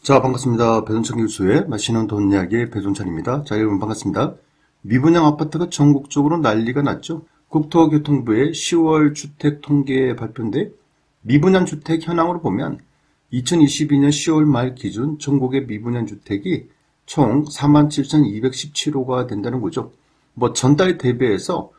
자, 반갑습니다. 배동찬 교수의 맛있는 돈 이야기의 배동찬입니다. 자, 여러분 반갑습니다. 미분양 아파트가 전국적으로 난리가 났죠. 국토교통부의 10월 주택 통계 발표인데 미분양 주택 현황으로 보면 2022년 10월 말 기준 전국의 미분양 주택이 총 47,217호가 된다는 거죠. 전달 대비해서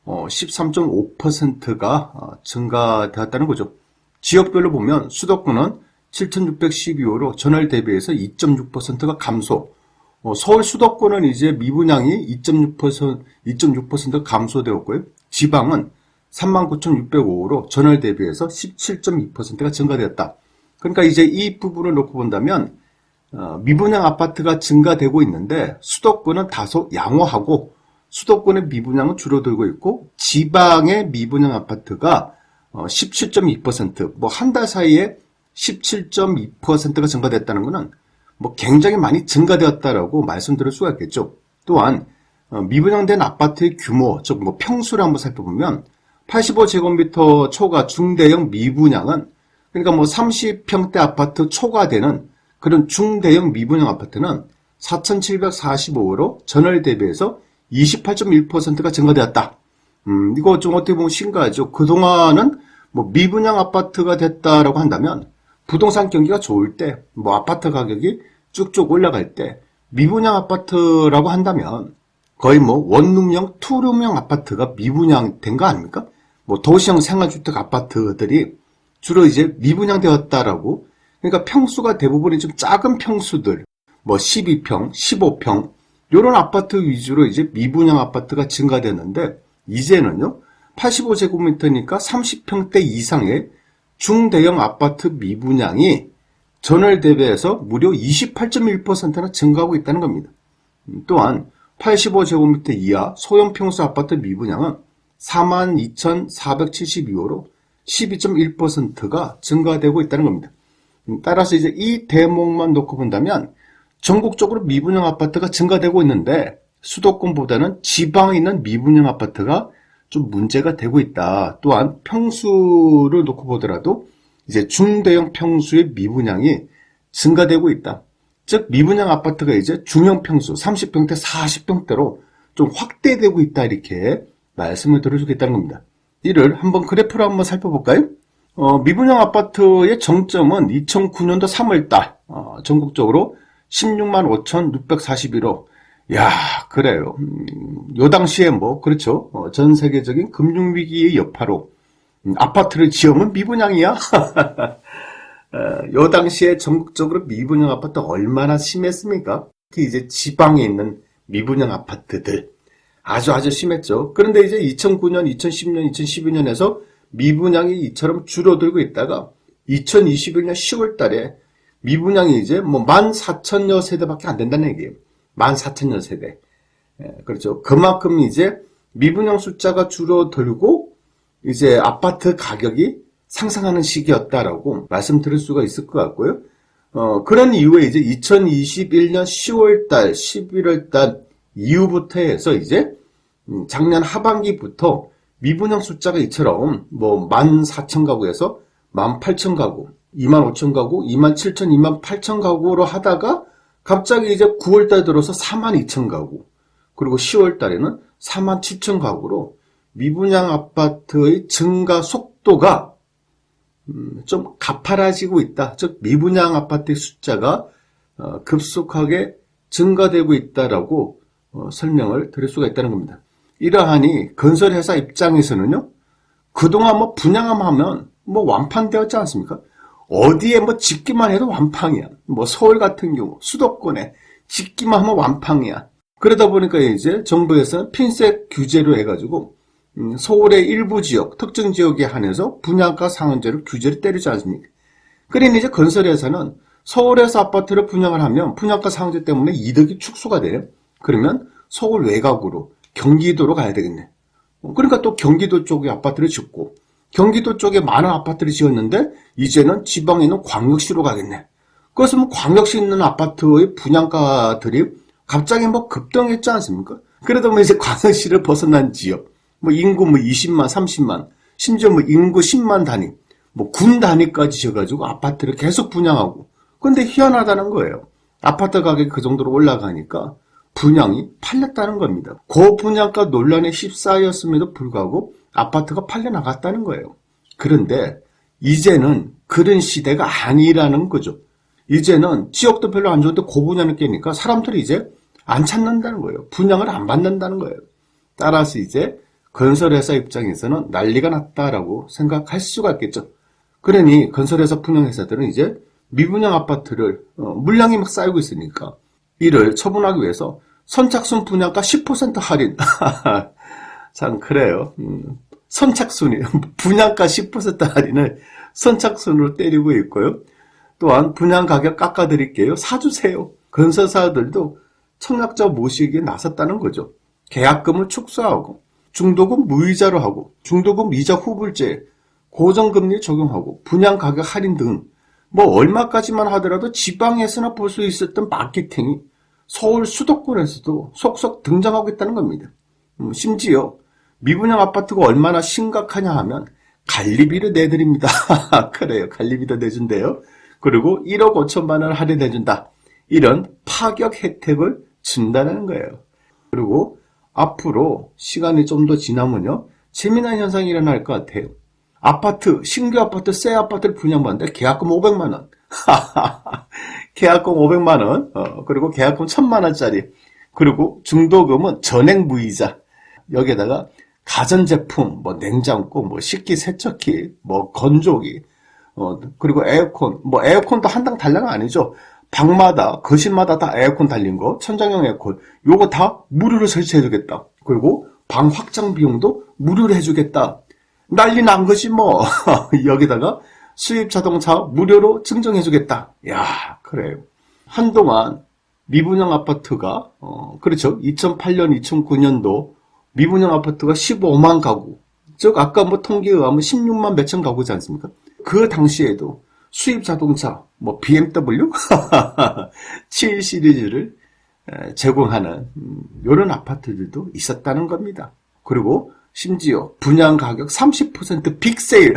13.5%가 증가되었다는 거죠. 지역별로 보면 수도권은 7,612호로 전월 대비해서 2.6%가 감소. 서울 수도권은 이제 미분양이 2.6% 감소되었고요. 지방은 39,605호로 전월 대비해서 17.2%가 증가되었다. 그러니까 이제 이 부분을 놓고 본다면 미분양 아파트가 증가되고 있는데 수도권은 다소 양호하고 수도권의 미분양은 줄어들고 있고 지방의 미분양 아파트가 17.2% 한 달 사이에 17.2%가 증가됐다는 것은 굉장히 많이 증가되었다라고 말씀드릴 수가 있겠죠. 또한 미분양된 아파트의 규모, 즉 평수를 한번 살펴보면 85제곱미터 초과 중대형 미분양은 그러니까 30평대 아파트 초과되는 그런 중대형 미분양 아파트는 4,745호로 전월 대비해서 28.1%가 증가되었다. 이거 좀 어떻게 보면 심각하죠. 그동안은 미분양 아파트가 됐다라고 한다면 부동산 경기가 좋을 때, 아파트 가격이 쭉쭉 올라갈 때, 미분양 아파트라고 한다면, 거의 원룸형, 투룸형 아파트가 미분양된 거 아닙니까? 도시형 생활주택 아파트들이 주로 이제 미분양되었다라고, 그러니까 평수가 대부분이 좀 작은 평수들, 12평, 15평, 요런 아파트 위주로 이제 미분양 아파트가 증가됐는데, 이제는요, 85제곱미터니까 30평대 이상의 중대형 아파트 미분양이 전월 대비해서 무려 28.1%나 증가하고 있다는 겁니다. 또한 85제곱미터 이하 소형 평수 아파트 미분양은 42,472호로 12.1%가 증가되고 있다는 겁니다. 따라서 이제 이 대목만 놓고 본다면 전국적으로 미분양 아파트가 증가되고 있는데 수도권보다는 지방에 있는 미분양 아파트가 좀 문제가 되고 있다. 또한 평수를 놓고 보더라도 이제 중대형 평수의 미분양이 증가되고 있다. 즉 미분양 아파트가 이제 중형 평수 30평대, 40평대로 좀 확대되고 있다. 이렇게 말씀을 드려주겠다는 겁니다. 이를 한번 그래프로 한번 살펴볼까요? 미분양 아파트의 정점은 2009년도 3월달 전국적으로 165,641호. 야, 그래요. 요 당시에 그렇죠. 전 세계적인 금융위기의 여파로, 아파트를 지으면 미분양이야? 요 당시에 전국적으로 미분양 아파트 얼마나 심했습니까? 특히 이제 지방에 있는 미분양 아파트들. 아주 심했죠. 그런데 이제 2009년, 2010년, 2012년에서 미분양이 이처럼 줄어들고 있다가 2021년 10월 달에 미분양이 이제 14,000여 세대밖에 안 된다는 얘기예요. 14,000여 세대. 그렇죠. 그만큼 이제 미분양 숫자가 줄어들고 이제 아파트 가격이 상승하는 시기였다라고 말씀드릴 수가 있을 것 같고요. 그런 이후에 이제 2021년 10월달, 11월달 이후부터 해서 이제 작년 하반기부터 미분양 숫자가 이처럼 14,000가구에서 18,000가구, 25,000가구, 27,000, 28,000가구로 하다가 갑자기 이제 9월달 들어서 42,000가구, 그리고 10월달에는 47,000가구로 미분양 아파트의 증가 속도가 좀 가파라지고 있다. 즉 미분양 아파트의 숫자가 급속하게 증가되고 있다라고 설명을 드릴 수가 있다는 겁니다. 이러하니 건설회사 입장에서는요, 그동안 분양하면 완판되었지 않습니까? 어디에 짓기만 해도 완판이야. 서울 같은 경우 수도권에 짓기만 하면 완판이야. 그러다 보니까 이제 정부에서는 핀셋 규제로 해가지고 서울의 일부 지역, 특정 지역에 한해서 분양가 상한제로 규제를 때리지 않습니까? 그러니 이제 건설회사는 서울에서 아파트를 분양을 하면 분양가 상한제 때문에 이득이 축소가 돼요. 그러면 서울 외곽으로 경기도로 가야 되겠네. 그러니까 또 경기도 쪽에 아파트를 짓고 경기도 쪽에 많은 아파트를 지었는데 이제는 지방에 있는 광역시로 가겠네. 그것은 광역시 있는 아파트의 분양가들이 갑자기 급등했지 않습니까? 그러다 보면 이제 광역시를 벗어난 지역, 인구 20만, 30만, 심지어 인구 10만 단위, 군 단위까지 지어가지고 아파트를 계속 분양하고 근데 희한하다는 거예요. 아파트 가격이 그 정도로 올라가니까 분양이 팔렸다는 겁니다. 고분양가 논란에 휩싸였음에도 불구하고 아파트가 팔려나갔다는 거예요. 그런데 이제는 그런 시대가 아니라는 거죠. 이제는 지역도 별로 안 좋은데 고분양을 깨니까 사람들이 이제 안 찾는다는 거예요. 분양을 안 받는다는 거예요. 따라서 이제 건설회사 입장에서는 난리가 났다라고 생각할 수가 있겠죠. 그러니 건설회사 분양회사들은 이제 미분양 아파트를 물량이 막 쌓이고 있으니까 이를 처분하기 위해서 선착순 분양가 10% 할인. 참 그래요. 선착순이 분양가 10% 할인을 선착순으로 때리고 있고요. 또한 분양 가격 깎아드릴게요. 사주세요. 건설사들도 청약자 모시기에 나섰다는 거죠. 계약금을 축소하고 중도금 무이자로 하고 중도금 이자 후불제 고정금리 적용하고 분양 가격 할인 등 뭐 얼마까지만 하더라도 지방에서나 볼 수 있었던 마케팅이 서울 수도권에서도 속속 등장하고 있다는 겁니다. 심지어 미분양 아파트가 얼마나 심각하냐 하면 관리비를 내드립니다. 그래요. 관리비도 내준대요. 그리고 1억 5천만 원을 할인해준다. 이런 파격 혜택을 준다는 거예요. 그리고 앞으로 시간이 좀 더 지나면요. 재미난 현상이 일어날 것 같아요. 아파트, 신규 아파트, 새 아파트를 분양받는데 계약금 500만 원. 계약금 500만 원, 그리고 계약금 1000만 원짜리. 그리고 중도금은 전액 무이자. 여기에다가 가전제품, 뭐 냉장고, 뭐 식기 세척기, 뭐 건조기, 그리고 에어컨, 뭐 에어컨도 한 당 달라는 아니죠. 방마다, 거실마다 다 에어컨 달린 거, 천장형 에어컨, 요거 다 무료로 설치해주겠다. 그리고 방 확장 비용도 무료로 해주겠다. 난리 난 거지 뭐. 여기다가 수입 자동차 무료로 증정해주겠다. 야, 그래요. 한동안 미분양 아파트가, 그렇죠. 2008년, 2009년도 미분양 아파트가 15만 가구, 즉 아까 뭐 통계에 의하면 16만 몇천 가구지 않습니까? 그 당시에도 수입 자동차, 뭐 BMW 7 시리즈를 제공하는 이런 아파트들도 있었다는 겁니다. 그리고 심지어 분양 가격 30% 빅세일.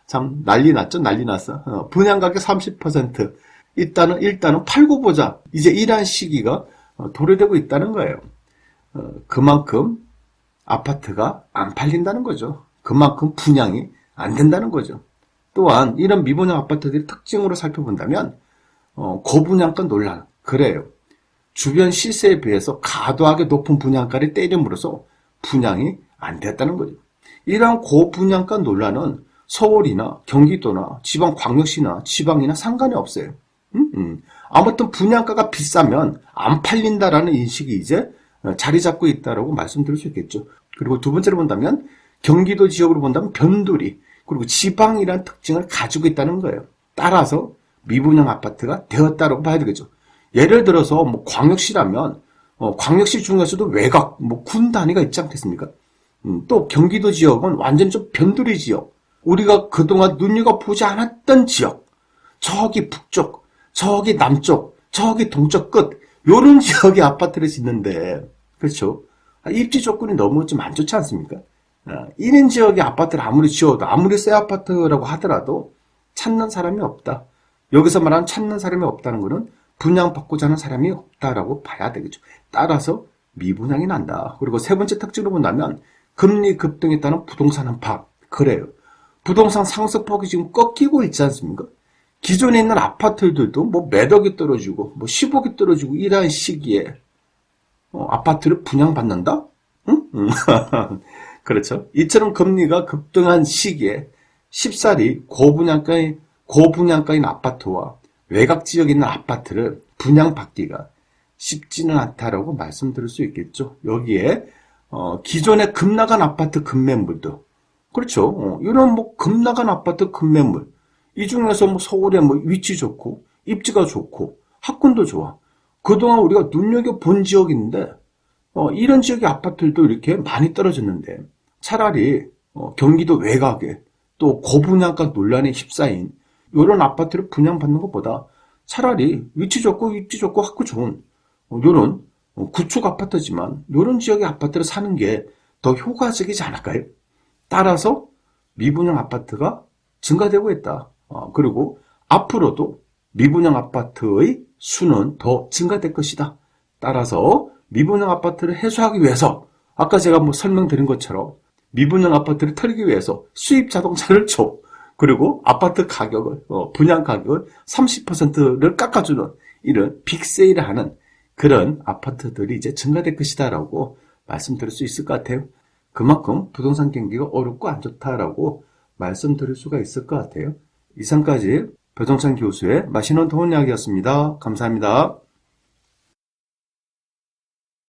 참 난리 났죠. 난리 났어. 분양 가격 30%. 일단은 팔고 보자. 이제 이러한 시기가 도래되고 있다는 거예요. 그만큼 아파트가 안 팔린다는 거죠. 그만큼 분양이 안 된다는 거죠. 또한 이런 미분양 아파트들의 특징으로 살펴본다면 고분양가 논란. 그래요. 주변 시세에 비해서 과도하게 높은 분양가를 때림으로써 분양이 안 됐다는 거죠. 이러한 고분양가 논란은 서울이나 경기도나 지방광역시나 지방이나 상관이 없어요. 아무튼 분양가가 비싸면 안 팔린다라는 인식이 이제 자리 잡고 있다라고 말씀드릴 수 있겠죠. 그리고 두 번째로 본다면 경기도 지역으로 본다면 변두리, 그리고 지방이라는 특징을 가지고 있다는 거예요. 따라서 미분양 아파트가 되었다라고 봐야 되겠죠. 예를 들어서 뭐 광역시라면 광역시 중에서도 외곽, 뭐 군 단위가 있지 않겠습니까? 또 경기도 지역은 완전 좀 변두리 지역, 우리가 그동안 눈여겨보지 않았던 지역, 저기 북쪽, 저기 남쪽, 저기 동쪽 끝, 요런 지역에 아파트를 짓는데, 그렇죠? 입지 조건이 너무 좀 안 좋지 않습니까? 이런 지역에 아파트를 아무리 지어도, 아무리 새 아파트라고 하더라도 찾는 사람이 없다. 여기서 말하는 찾는 사람이 없다는 것은 분양받고자 하는 사람이 없다라고 봐야 되겠죠. 따라서 미분양이 난다. 그리고 세 번째 특징으로 본다면 금리 급등에 따른 부동산 한파. 그래요. 부동산 상승폭이 지금 꺾이고 있지 않습니까? 기존에 있는 아파트들도 뭐 몇 억이 떨어지고 뭐 10억이 떨어지고 이러한 시기에 아파트를 분양받는다? 응? 그렇죠. 이처럼 금리가 급등한 시기에 쉽사리 고분양가인 아파트와 외곽 지역에 있는 아파트를 분양받기가 쉽지는 않다라고 말씀드릴 수 있겠죠. 여기에 기존에 급나간 아파트 급매물도, 그렇죠. 이런 뭐 급나간 아파트 급매물, 이 중에서 뭐 서울에 뭐 위치 좋고 입지가 좋고 학군도 좋아, 그동안 우리가 눈여겨본 지역인데 이런 지역의 아파트들도 이렇게 많이 떨어졌는데, 차라리 경기도 외곽에 또 고분양가 논란에 휩싸인 이런 아파트를 분양받는 것보다 차라리 위치 좋고 입지 좋고 학구 좋은 이런 구축 아파트지만 이런 지역의 아파트를 사는 게 더 효과적이지 않을까요? 따라서 미분양 아파트가 증가되고 있다. 그리고 앞으로도 미분양 아파트의 수는 더 증가될 것이다. 따라서 미분양 아파트를 해소하기 위해서 아까 제가 설명드린 것처럼 미분양 아파트를 털기 위해서 수입 자동차를 줘. 그리고 아파트 가격을, 분양 가격을 30%를 깎아주는 이런 빅세일을 하는 그런 아파트들이 이제 증가될 것이다라고 말씀드릴 수 있을 것 같아요. 그만큼 부동산 경기가 어렵고 안 좋다라고 말씀드릴 수가 있을 것 같아요. 이상까지 배종찬 교수의 맛있는 좋은 이야기였습니다. 감사합니다.